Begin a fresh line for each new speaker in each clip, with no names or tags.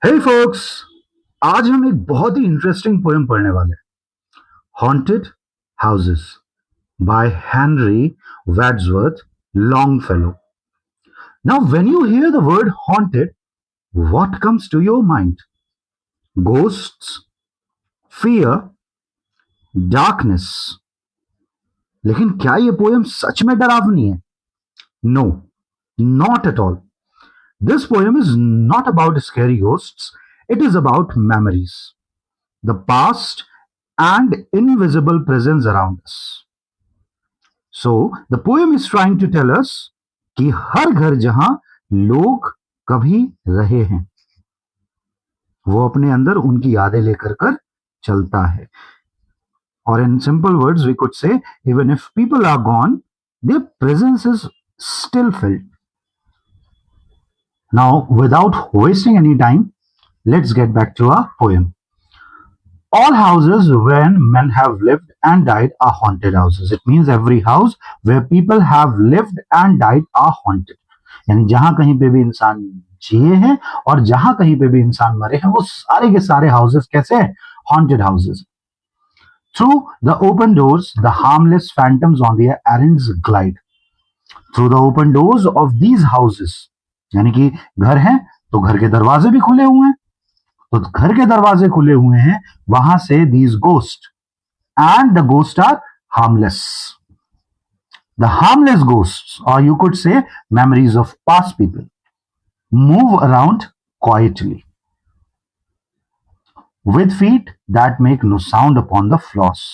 हे focus, आज हम एक बहुत ही इंटरेस्टिंग पोएम पढ़ने वाले हैं। Haunted houses by Henry Wadsworth Longfellow. Now when you hear the word haunted, what comes to your mind? Ghosts, fear, darkness. लेकिन क्या ये पोएम सच में डरावनी है? No, not at all. This poem is not about scary ghosts, it is about memories, the past, and invisible presence around us. So, the poem is trying to tell us कि हर घर जहां लोग कभी रहे हैं, वो अपने अंदर उनकी यादें लेकर कर चलता है. Or in simple words, we could say, even if people are gone, their presence is still felt. Now, without wasting any time, let's get back to our poem. All houses wherein men have lived and died are haunted houses. It means every house where people have lived and died are haunted. यानी जहां कहीं पे भी इंसान जिए हैं और जहां कहीं पे भी इंसान मरे हैं, वो सारे के सारे हाउसेस कैसे हैं? Haunted houses. Through the open doors, the harmless phantoms on their errands glide. Through the open doors of these houses, यानी कि घर है तो घर के दरवाजे भी खुले हुए हैं, तो घर के दरवाजे खुले हुए हैं, वहां से these ghosts and the ghosts are harmless. The harmless ghosts, or you could say memories of past people, move around quietly with feet that make no sound upon the floors.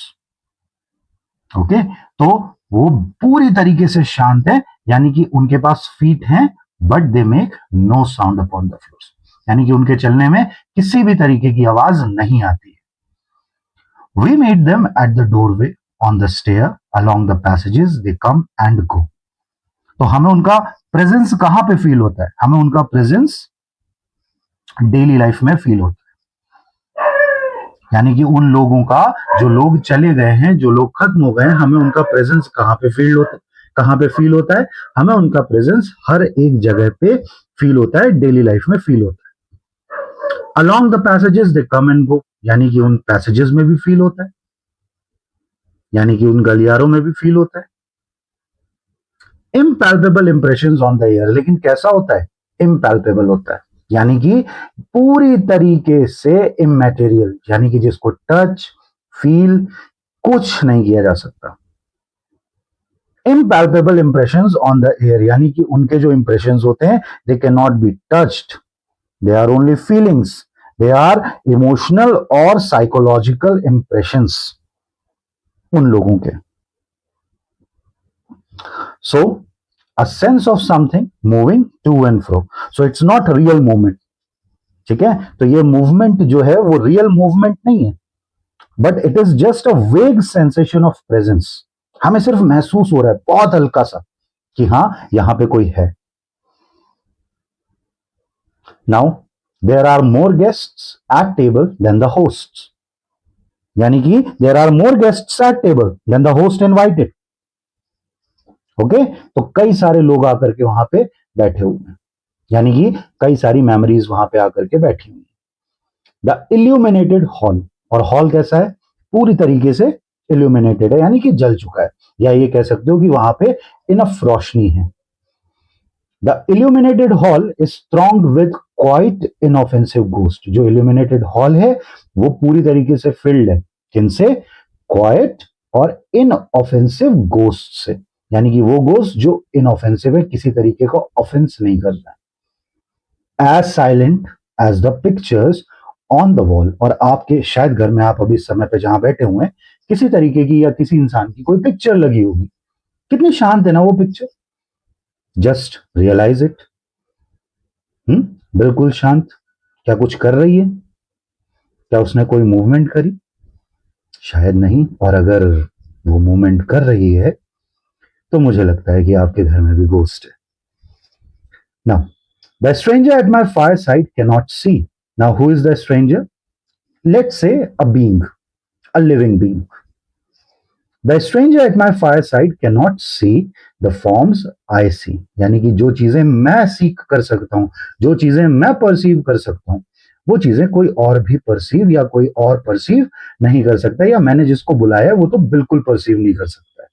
Okay, तो वो पूरी तरीके से शांत है, यानी कि उनके पास फीट हैं but they make no sound upon the floors, यानी कि उनके चलने में किसी भी तरीके की आवाज नहीं आती है. We meet them at the doorway on the stair along the passages they come and go. तो हमें उनका प्रेजेंस कहां पे फील होता है? हमें उनका प्रेजेंस डेली लाइफ में फील होता है, यानी कि उन लोगों का, जो लोग चले गए हैं, जो लोग खत्म हो गए हैं, हमें उनका प्रेजेंस कहां पे फील होता है? कहां पे फील होता है? हमें उनका प्रेजेंस हर एक जगह पे फील होता है, डेली लाइफ में फील होता है. Along the passages they come and गो, यानी कि उन पैसेजेस में भी फील होता है, यानी कि उन गलियारों में भी फील होता है. इम्पैल्पेबल इंप्रेशंस ऑन द एयर, लेकिन कैसा होता है? इम्पैल्पेबल होता है, यानी कि पूरी तरीके से इमैटेरियल, यानी कि जिसको टच फील कुछ नहीं किया जा सकता. Impalpable impressions on the air, यानी कि उनके जो इंप्रेशंस होते हैं, they can not be touched, they are only feelings, they are emotional और साइकोलॉजिकल इंप्रेशंस उन लोगों के. So, a sense of something moving to and fro. So it's not real movement. ठीक है, तो ये मूवमेंट जो है वो रियल मूवमेंट नहीं है, but it is just a वेग सेंसेशन ऑफ प्रेजेंस. हमें सिर्फ महसूस हो रहा है बहुत हल्का सा कि हाँ यहां पे कोई है. Now there are more guests at table than the hosts, यानी कि there are more guests at table than the host invited. Okay, तो कई सारे लोग आकर के वहां पे बैठे हुए हैं, यानी कि कई सारी मेमोरीज वहां पे आकर के बैठी हुई. द इल्यूमिनेटेड हॉल, और हॉल कैसा है? पूरी तरीके से इल्यूमिनेटेड है, यानी कि जल चुका है, या ये कह सकते हो कि वहां पे इनफ रोशनी है. The illuminated hall is thronged with quiet inoffensive ghost. जो इल्यूमिनेटेड हॉल है वो पूरी तरीके से फिल्ड है, किनसे? क्वाइट और इनऑफेंसिव घोस्ट से, यानी कि वो घोस्ट जो इनऑफेंसिव है, किसी तरीके का ऑफेंस नहीं करता. As silent as the pictures on the wall, और आपके शायद घर में, आप अभी इस समय पे जहां बैठे हुए हैं, किसी तरीके की या किसी इंसान की कोई पिक्चर लगी होगी. कितनी शांत है ना वो पिक्चर. Just realise it. बिल्कुल शांत. क्या कुछ कर रही है? क्या उसने कोई मूवमेंट करी? शायद नहीं. और अगर वो मूवमेंट कर रही है तो मुझे लगता है कि आपके घर में भी घोस्ट है. Now the stranger at my fireside can not see. Now who is the stranger? Let's say a being, a living being. The stranger at my fireside can not see the forms I see, यानी कि जो चीजें मैं सीख कर सकता हूं, जो चीजें मैं परसीव कर सकता हूं, वो चीजें कोई और भी परसीव या कोई और परसीव नहीं कर सकता, या मैंने जिसको बुलाया है वो तो बिल्कुल परसीव नहीं कर सकता है,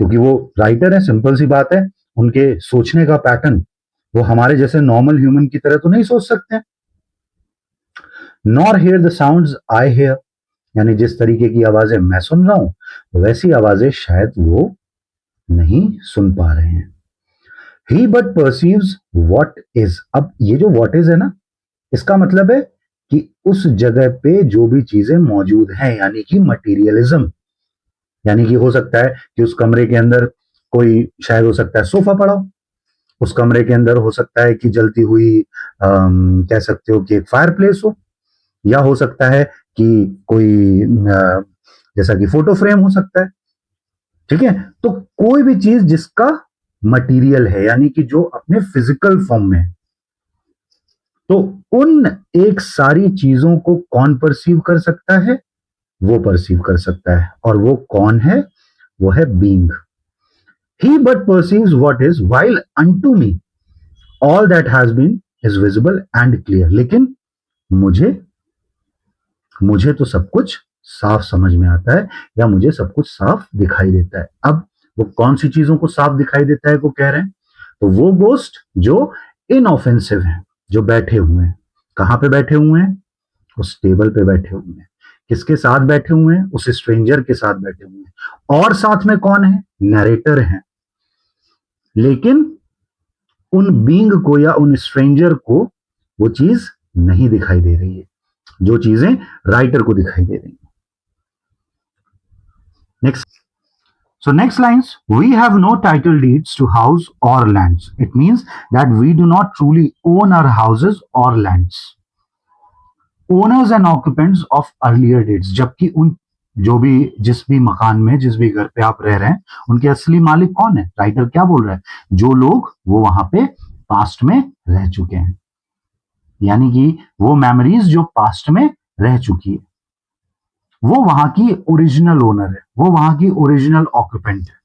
क्योंकि वो राइटर है, सिंपल सी बात है। उनके सोचने का पैटर्न वो हमारे जैसे नॉर्मल ह्यूमन की तरह तो नहीं सोच सकते। Nor hear the sounds I hear, यानी जिस तरीके की आवाजें मैं सुन रहा हूं वैसी आवाजें शायद वो नहीं सुन पा रहे हैं। ही बट परसीव्स वॉट इज। अब ये जो वॉट इज है ना, इसका मतलब है कि उस जगह पे जो भी चीजें मौजूद हैं, यानी कि मटीरियलिज्म। यानी कि हो सकता है कि उस कमरे के अंदर कोई, शायद हो सकता है सोफा पड़ा हो, उस कमरे के अंदर हो सकता है कि जलती हुई कह सकते हो कि एक फायर प्लेस हो, या हो सकता है कि कोई जैसा कि फोटो फ्रेम हो सकता है। ठीक है, तो कोई भी चीज जिसका मटेरियल है, यानी कि जो अपने फिजिकल फॉर्म में है, तो उन एक सारी चीजों को कौन परसीव कर सकता है? वो परसीव कर सकता है। और वो कौन है? वो है being. He but perceives what is, while unto me all that has been is visible and clear. लेकिन मुझे मुझे तो सब कुछ साफ समझ में आता है, या मुझे सब कुछ साफ दिखाई देता है। अब वो कौन सी चीजों को साफ दिखाई देता है वो कह रहे हैं, तो वो गोस्ट जो इनऑफेंसिव है, जो बैठे हुए हैं। कहां पे बैठे हुए हैं? उस टेबल पे बैठे हुए हैं। किसके साथ बैठे हुए हैं? उस स्ट्रेंजर के साथ बैठे हुए हैं। और साथ में कौन है? नरेटर है। लेकिन उन बीइंग को या उन स्ट्रेंजर को वो चीज नहीं दिखाई दे रही है, जो चीजें राइटर को दिखाई दे रही है। Next, so next lines, we have no title deeds to house or lands. It means that we do not truly own our houses or lands. Owners and occupants of earlier dates. जबकि उन जो भी, जिस भी मकान में, जिस भी घर पे आप रह रहे हैं, उनके असली मालिक कौन है? राइटर क्या बोल रहा है? जो लोग वो वहां पे पास्ट में रह चुके हैं, यानी कि वो मेमोरीज जो पास्ट में रह चुकी है, वो वहां की ओरिजिनल ओनर है, वो वहां की ओरिजिनल ऑक्यूपेंट है।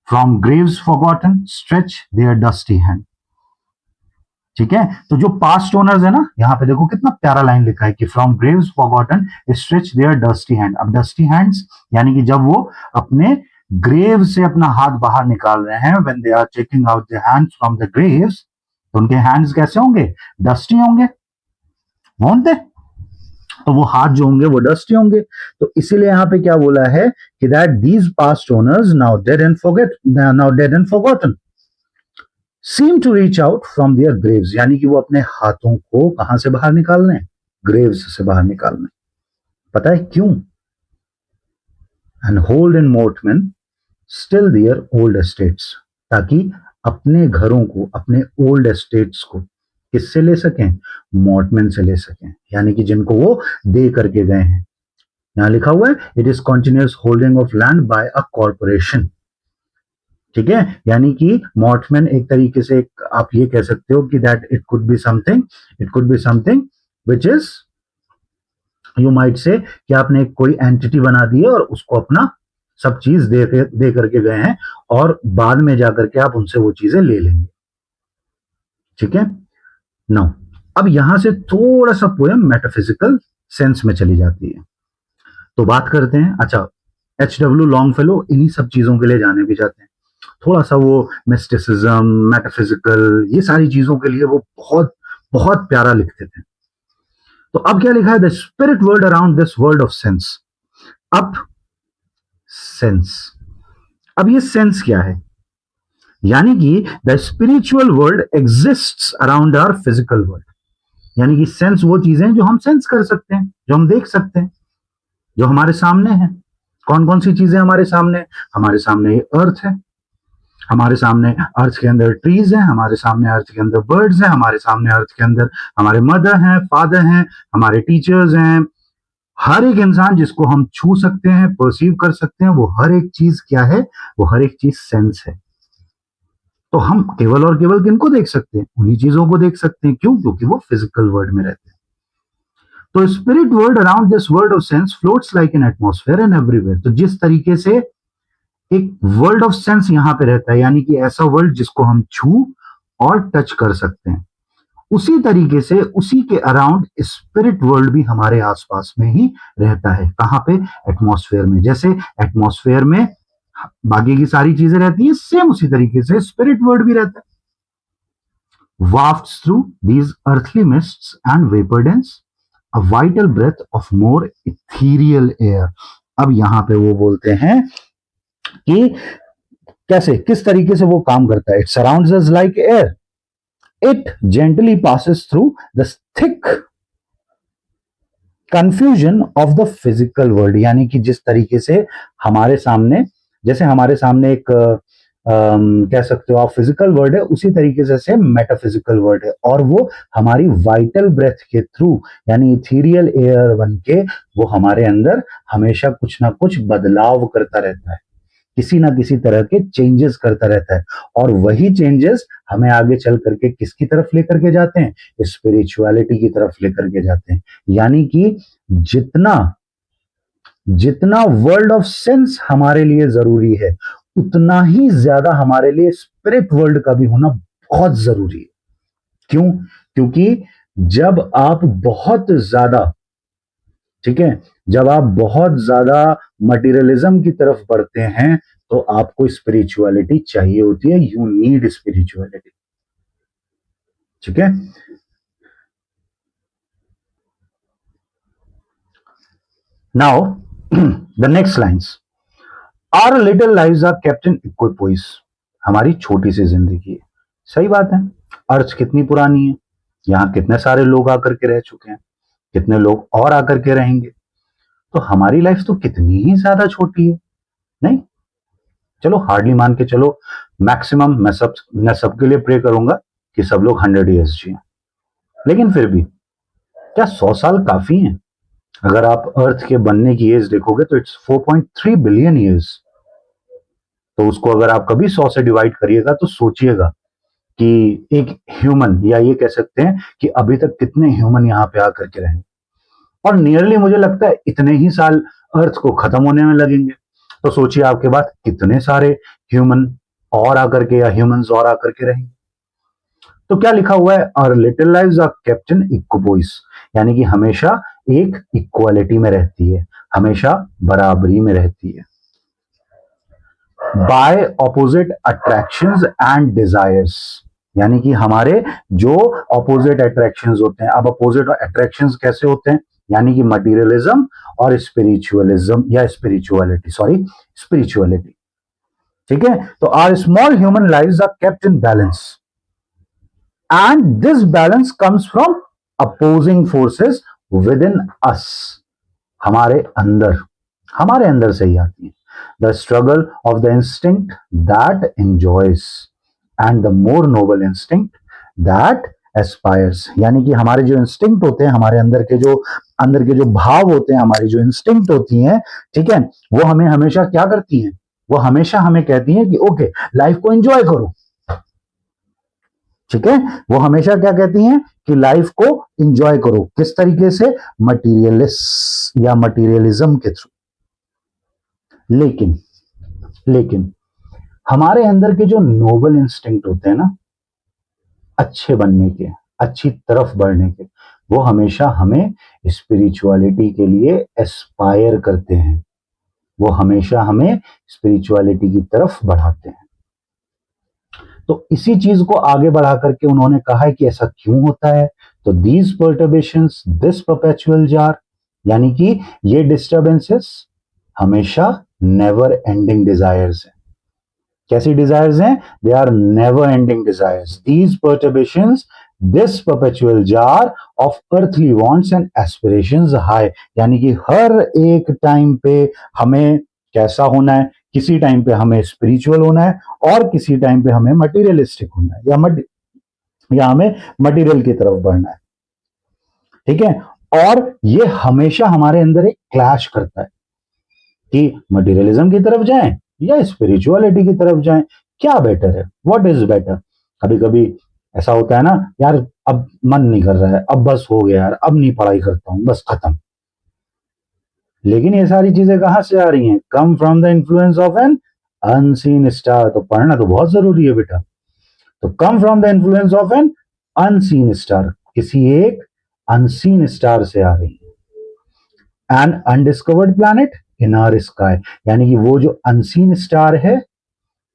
From graves forgotten stretch their dusty hand. ठीक है, तो जो पास्ट ओनर्स है ना, यहां पे देखो कितना प्यारा लाइन लिखा है कि from graves forgotten stretch their dusty hand. अब डस्टी हैंड्स यानी कि जब वो अपने ग्रेव से अपना हाथ बाहर निकाल रहे हैं, when they are taking out the hands from the graves, तो उनके हैंड्स कैसे होंगे? डस्टी होंगे, वोंट दे? तो वो हाथ जो होंगे वो डस्टी होंगे। तो इसीलिए यहां पे क्या बोला है कि that these past owners now dead and forgotten seem to reach out from their graves, यानी कि वो अपने हाथों को कहां से बाहर निकाल रहे हैं? ग्रेव्स से बाहर निकाल रहे हैं। पता है क्यों? And hold in mortmain still their old estates, ताकि अपने घरों को, अपने ओल्ड एस्टेट्स को किससे ले सकें? मॉर्टमैन से ले सकें, यानी कि जिनको वो दे करके गए हैं। यहां लिखा हुआ है it is continuous holding of land by a corporation. ठीक है, यानी कि मॉर्टमैन एक तरीके से आप ये कह सकते हो कि that it could be something which is, you might say कि आपने कोई एंटिटी बना दी है और उसको अपना सब चीज दे करके गए हैं, और बाद में जाकर के आप उनसे वो चीजें ले लेंगे। ठीक है, नाउ अब यहां से थोड़ा सा पोएम मेटाफिजिकल सेंस में चली जाती है, तो बात करते हैं। अच्छा, H.W. लॉन्गफेलो इन्हीं सब चीजों के लिए जाने भी जाते हैं। थोड़ा सा वो मिस्टिसिज्म, मेटाफिजिकल, ये सारी चीजों के लिए वो बहुत बहुत प्यारा लिखते थे। तो अब क्या लिखा है? The spirit world around this world of sense. अब सेंस, अब ये सेंस क्या है? यानी कि the spiritual world exists around our physical world, यानी कि सेंस वो चीजें जो हम सेंस कर सकते हैं, जो हम देख सकते हैं, जो हमारे सामने है। कौन कौन सी चीजें हमारे सामने? हमारे सामने अर्थ है, हमारे सामने अर्थ के अंदर ट्रीज हैं, हमारे सामने अर्थ के अंदर बर्ड्स हैं, हमारे सामने अर्थ के अंदर हमारे मदर हैं, फादर हैं, हमारे टीचर्स हैं। हर एक इंसान जिसको हम छू सकते हैं, परसीव कर सकते हैं, वो हर एक चीज क्या है? वो हर एक चीज सेंस है। तो हम केवल और केवल किनको देख सकते हैं? उन्हीं चीजों को देख सकते हैं। क्यों? क्योंकि वो फिजिकल वर्ल्ड में रहते हैं। तो spirit world around this world of sense floats like an atmosphere and everywhere. तो जिस तरीके से एक वर्ल्ड ऑफ सेंस यहां पे रहता है, यानी कि ऐसा वर्ल्ड जिसको हम छू और टच कर सकते हैं, उसी तरीके से उसी के अराउंड स्पिरिट वर्ल्ड भी हमारे आसपास में ही रहता है। कहां पे? एटमॉस्फेयर में। जैसे एटमॉस्फेयर में बाकी की सारी चीजें रहती हैं, सेम उसी तरीके से स्पिरिट वर्ल्ड भी रहता है। wafts through these earthly mists and vapor dense a vital breath of more ethereal air। अब यहां पे वो बोलते हैं कि कैसे, किस तरीके से वो काम करता है। It surrounds us like air, it gently passes through the thick confusion of the physical world. यानी कि जिस तरीके से हमारे सामने, जैसे हमारे सामने एक कह सकते हो आप फिजिकल वर्ड है, उसी तरीके से मेटाफिजिकल वर्ड है, और वो हमारी वाइटल ब्रेथ के थ्रू यानी इथीरियल एयर बन के वो हमारे अंदर हमेशा कुछ ना कुछ बदलाव करता रहता है, किसी ना किसी तरह के चेंजेस करता रहता है। और वही चेंजेस हमें आगे चल करके किसकी तरफ लेकर के जाते हैं? स्पिरिचुअलिटी की तरफ लेकर के जाते हैं। यानी कि जितना जितना वर्ल्ड ऑफ सेंस हमारे लिए जरूरी है, उतना ही ज्यादा हमारे लिए स्पिरिट वर्ल्ड का भी होना बहुत जरूरी है। क्यों? क्योंकि जब आप बहुत ज्यादा, ठीक है, जब आप बहुत ज्यादा मटेरियलिज्म की तरफ बढ़ते हैं तो आपको स्पिरिचुअलिटी चाहिए होती है। You need spirituality. ठीक है। Now the next lines, our little lives are kept in equipoise. हमारी छोटी सी जिंदगी है। सही बात है। अर्थ कितनी पुरानी है, यहां कितने सारे लोग आकर के रह चुके हैं, कितने लोग और आकर के रहेंगे, तो हमारी लाइफ तो कितनी ही ज्यादा छोटी है। नहीं, चलो हार्डली मान के चलो, मैक्सिमम मैं सबके लिए प्रे करूंगा कि सब लोग 100 ईयर्स जिए, लेकिन फिर भी क्या 100 साल काफी हैं? अगर आप अर्थ के बनने की एज देखोगे तो इट्स 4.3 बिलियन ईयर्स। तो उसको अगर आप कभी 100 से डिवाइड करिएगा तो सोचिएगा कि एक ह्यूमन, या ये कह सकते हैं कि अभी तक कितने ह्यूमन यहां पे आकर के रहेंगे, और नियरली मुझे लगता है इतने ही साल अर्थ को खत्म होने में लगेंगे। तो सोचिए आपके बाद कितने सारे ह्यूमन और आकर के, या ह्यूमंस और आकर के रहेंगे। तो क्या लिखा हुआ है? Our little lives are kept in equipoise, यानी कि हमेशा एक इक्वालिटी में रहती है, हमेशा बराबरी में रहती है। By opposite attractions and desires, यानी कि हमारे जो ऑपोजिट अट्रैक्शंस होते हैं। अब अपोजिट अट्रैक्शंस कैसे होते हैं? यानी कि मटीरियलिज्म और स्पिरिचुअलिज्म, या स्पिरिचुअलिटी। ठीक है। तो our small human lives are kept in balance, and this balance comes from opposing forces within us. हमारे अंदर से ही आती है। The struggle of the instinct that enjoys and the more noble instinct that aspires. यानी कि हमारे जो इंस्टिंक्ट होते हैं, हमारे अंदर के जो भाव होते हैं, हमारी जो इंस्टिंक्ट होती हैं, ठीक है, वो हमें हमेशा क्या करती हैं? वो हमेशा हमें कहती हैं कि ओके, लाइफ को एंजॉय करो। ठीक है। वो हमेशा क्या कहती हैं? कि लाइफ को एंजॉय करो। किस तरीके से? मटीरियलिस्ट या मटीरियलिज्म के थ्रू। लेकिन हमारे अंदर के जो नोबल इंस्टिंक्ट होते हैं ना, अच्छे बनने के, अच्छी तरफ बढ़ने के, वो हमेशा हमें स्पिरिचुअलिटी के लिए एस्पायर करते हैं, वो हमेशा हमें स्पिरिचुअलिटी की तरफ बढ़ाते हैं। तो इसी चीज को आगे बढ़ा करके उन्होंने कहा है कि ऐसा क्यों होता है। तो these perturbations, this perpetual jar, यानी कि ये डिस्टर्बेंसेस हमेशा नेवर एंडिंग डिजायर्स है। कैसी डिजायर्स हैं? They are never ending desires. These perturbations, this perpetual jar of earthly wants and aspirations high, यानी कि हर एक टाइम पे हमें कैसा होना है? किसी टाइम पे हमें स्पिरिचुअल होना है, और किसी टाइम पे हमें मटेरियलिस्टिक होना है, या हमें मटेरियल की तरफ बढ़ना है। ठीक है। और ये हमेशा हमारे अंदर एक क्लैश करता है कि मटेरियलिज्म की तरफ जाएं या स्पिरिचुअलिटी की तरफ जाएं, क्या बेटर है? What is better? कभी कभी ऐसा होता है ना, यार अब मन नहीं कर रहा है, अब बस हो गया यार, अब नहीं पढ़ाई करता हूं, बस खत्म। लेकिन ये सारी चीजें कहां से आ रही हैं? Come from the influence of an unseen star. तो पढ़ना तो बहुत जरूरी है बेटा। तो come from the influence of an unseen star, किसी एक अनसीन स्टार से आ रही है। An undiscovered planet in our sky, यानी कि वो जो अनसीन स्टार है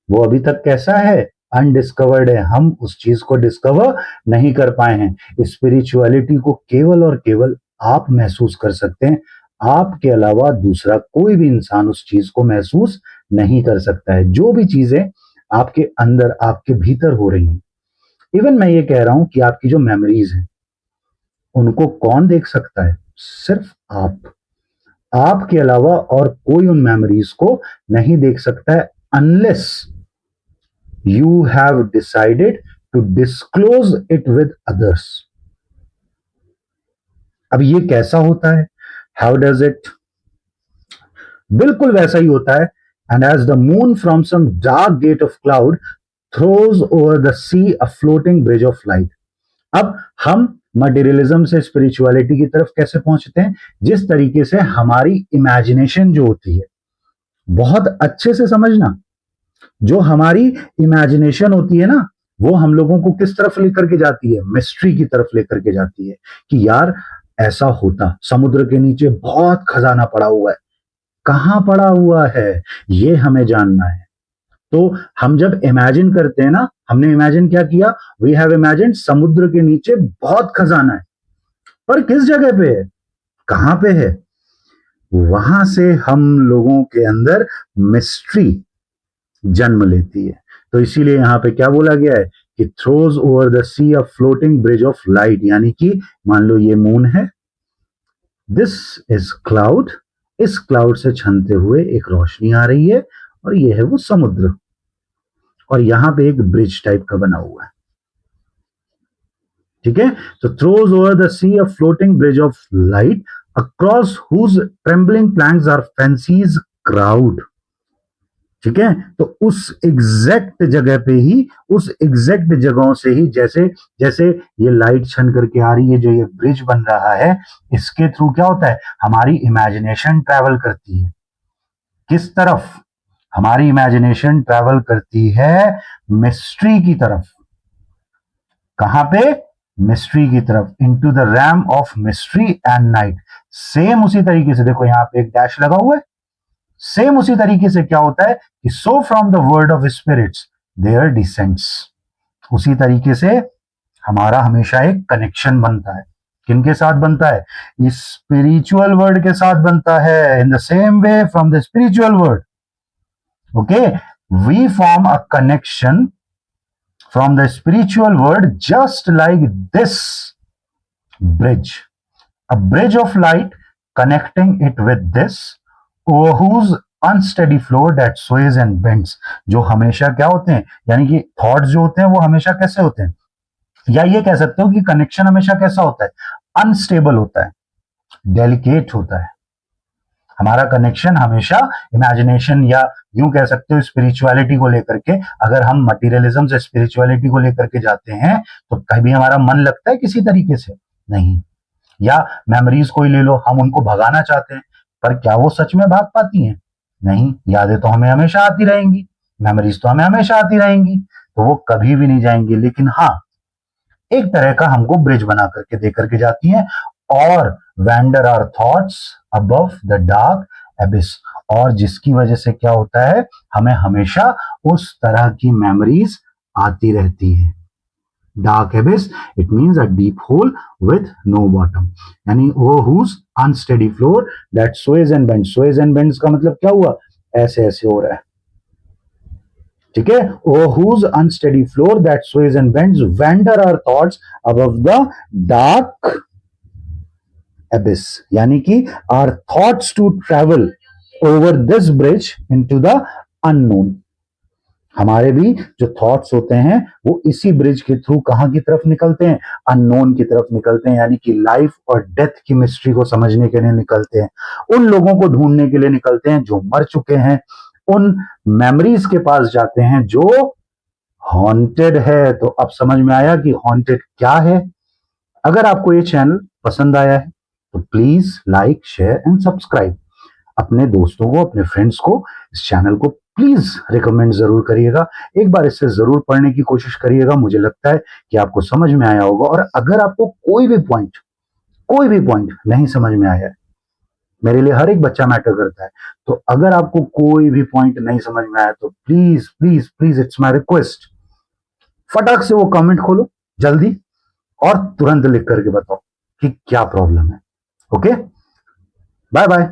वो अभी तक कैसा है, अनडिस्कवर्ड है, हम उस चीज को डिस्कवर नहीं कर पाए हैं। स्पिरिचुअलिटी को केवल और केवल आप महसूस कर सकते हैं, आपके अलावा दूसरा कोई भी इंसान उस चीज को महसूस नहीं कर सकता है। जो भी चीजें आपके अंदर आपके भीतर हो रही हैं, इवन मैं ये कह रहा हूं कि आपकी जो मेमोरीज हैं उनको कौन देख सकता है, सिर्फ आप, आपके अलावा और कोई उन मेमोरीज को नहीं देख सकता है, unless you have decided to disclose it with others। अब ये कैसा होता है, how does it, बिल्कुल वैसा ही होता है। and as the moon from some dark gate of cloud throws over the sea a floating bridge of light। अब हम मटेरियलिज्म से स्पिरिचुअलिटी की तरफ कैसे पहुंचते हैं, जिस तरीके से हमारी इमेजिनेशन जो होती है, बहुत अच्छे से समझना, जो हमारी इमेजिनेशन होती है ना, वो हम लोगों को किस तरफ लेकर के जाती है, मिस्ट्री की तरफ लेकर के जाती है कि यार ऐसा होता, समुद्र के नीचे बहुत खजाना पड़ा हुआ है, कहां पड़ा हुआ है ये हमें जानना है। तो हम जब इमेजिन करते हैं ना, हमने इमेजिन क्या किया, वी हैव इमेजिन समुद्र के नीचे बहुत खजाना है, पर किस जगह पे है, कहां पे है, वहां से हम लोगों के अंदर मिस्ट्री जन्म लेती है। तो इसीलिए यहां पे क्या बोला गया है कि throws over the sea a floating bridge of light, यानी कि मान लो ये मून है, दिस इज क्लाउड, इस क्लाउड से छनते हुए एक रोशनी आ रही है और ये है वो समुद्र, और यहां पे एक ब्रिज टाइप का बना हुआ है, ठीक है। तो throws over the sea a floating bridge of light across whose trembling planks our fancies crowd, ठीक है। तो उस एग्जैक्ट जगह पे ही, उस एग्जैक्ट जगहों से ही, जैसे जैसे ये लाइट छन करके आ रही है, जो ये ब्रिज बन रहा है, इसके थ्रू क्या होता है, हमारी इमेजिनेशन ट्रैवल करती है किस तरफ, हमारी इमेजिनेशन ट्रैवल करती है मिस्ट्री की तरफ। कहां पे, मिस्ट्री की तरफ, into the RAM of mystery and night. Same उसी तरीके से देखो यहां पे एक डैश लगा हुआ है, सेम उसी तरीके से क्या होता है कि so from the world of spirits there descends, उसी तरीके से हमारा हमेशा एक कनेक्शन बनता है, किनके साथ बनता है, स्पिरिचुअल वर्ल्ड के साथ बनता है। In the same way from the spiritual world, okay, we form a connection from the spiritual world just like this bridge, a bridge of light connecting it with this whose unsteady flow that sways and bends, जो हमेशा क्या होते हैं, यानी कि thoughts जो होते हैं वो हमेशा कैसे होते हैं, या ये कह सकते हो कि कनेक्शन हमेशा कैसा होता है, अनस्टेबल होता है, डेलिकेट होता है। हमारा कनेक्शन हमेशा इमेजिनेशन, या यूं कह सकते हो स्पिरिचुअलिटी को लेकर के, अगर हम मटेरियलिज्म से स्पिरिचुअलिटी को लेकर के जाते हैं तो कभी हमारा मन लगता है किसी तरीके से नहीं। या मेमोरीज कोई ले लो, हम उनको भगाना चाहते हैं, पर क्या वो सच में भाग पाती हैं, नहीं। यादें तो हमें हमेशा आती रहेंगी, मेमोरीज तो हमें हमेशा आती रहेंगी, तो वो कभी भी नहीं जाएंगी। लेकिन हाँ, एक तरह का हमको ब्रिज बना करके दे करके जाती हैं, और wander our thoughts above the dark abyss, और जिसकी वजह से क्या होता है, हमें हमेशा उस तरह की मेमोरीज आती रहती हैं। Dark abyss, it means a deep hole with no bottom, यानी वो whose unsteady floor that sways and bends, sways and bends का मतलब क्या हुआ, ऐसे ऐसे हो रहा है, ठीक है। Oh, whose unsteady floor that sways and bends wander our thoughts above the dark abyss, यानी कि our thoughts to travel over this bridge into the unknown। हमारे भी जो थॉट्स होते हैं वो इसी ब्रिज के थ्रू कहां की तरफ निकलते हैं, अननोन की तरफ निकलते हैं, यानी कि लाइफ और डेथ की मिस्ट्री को समझने के लिए निकलते हैं, उन लोगों को ढूंढने के लिए निकलते हैं जो मर चुके हैं, उन मेमोरीज के पास जाते हैं जो हॉन्टेड है। तो अब समझ में आया कि हॉन्टेड क्या है। अगर आपको ये चैनल पसंद आया है तो please like, share and subscribe, अपने दोस्तों को, अपने फ्रेंड्स को इस चैनल को प्लीज रिकमेंड जरूर करिएगा, एक बार इसे जरूर पढ़ने की कोशिश करिएगा। मुझे लगता है कि आपको समझ में आया होगा। और अगर आपको कोई भी पॉइंट नहीं समझ में आया है, मेरे लिए हर एक बच्चा मैटर करता है, तो अगर आपको कोई भी पॉइंट नहीं समझ में आया तो please please please, it's my request, फटाक से वो कमेंट खोलो जल्दी और तुरंत लिख करके बताओ कि क्या प्रॉब्लम है। Okay, bye bye.